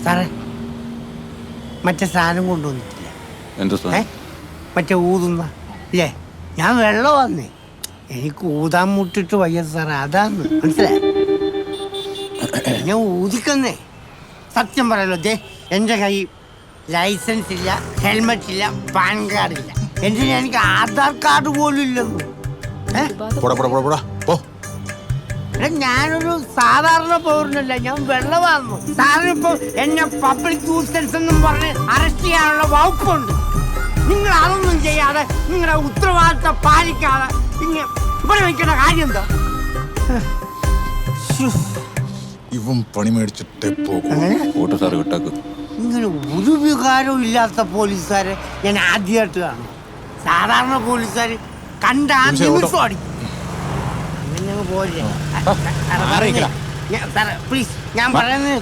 സാറേ മറ്റേ സാധനം കൊണ്ടുവന്നിട്ടില്ല. മറ്റേ ഊതുന്ന ഇല്ലേ? ഞാൻ വെള്ളം വന്നേ, എനിക്ക് ഊതാൻ മുട്ടിട്ട് വയ്യ സാറേ, അതാന്ന് മനസ്സിലായി. ഞാൻ ഊതിക്കുന്നേ. സത്യം പറയല്ലോ, എൻ്റെ കൈ ലൈസൻസ് ഇല്ല, ഹെൽമെറ്റ് ഇല്ല, പാൻ കാർഡില്ല, എന്തിനാ എനിക്ക് ആധാർ കാർഡ് പോലും ഇല്ലെന്ന്. ഞാനൊരു സാധാരണ പൗരനല്ല, ഞാൻ വെള്ളമാകുന്നു. സാറിനിപ്പോ എന്നെ പബ്ലിക് ന്യൂസൻസ് എന്നും പറഞ്ഞ് അറസ്റ്റ് ചെയ്യാനുള്ള വകുപ്പുണ്ട്. നിങ്ങൾ അതൊന്നും ചെയ്യാതെ, നിങ്ങളുടെ ഉത്തരവാദിത്തം പാലിക്കാതെ ഇവിടെ വെക്കേണ്ട കാര്യം എന്താ? ഇവൻ പണി മേടിച്ചിട്ടേ പോകും. ഇങ്ങനെ ഒരു വികാരവും ഇല്ലാത്ത പോലീസുകാരെ ഞാൻ ആദ്യമായിട്ട് കാണും. സാധാരണ പോലീസുകാർ കണ്ട നിമിഷം അടിക്കും. അങ്ങനെ പോലെ പ്ലീസ്, ഞാൻ പറയുന്നത്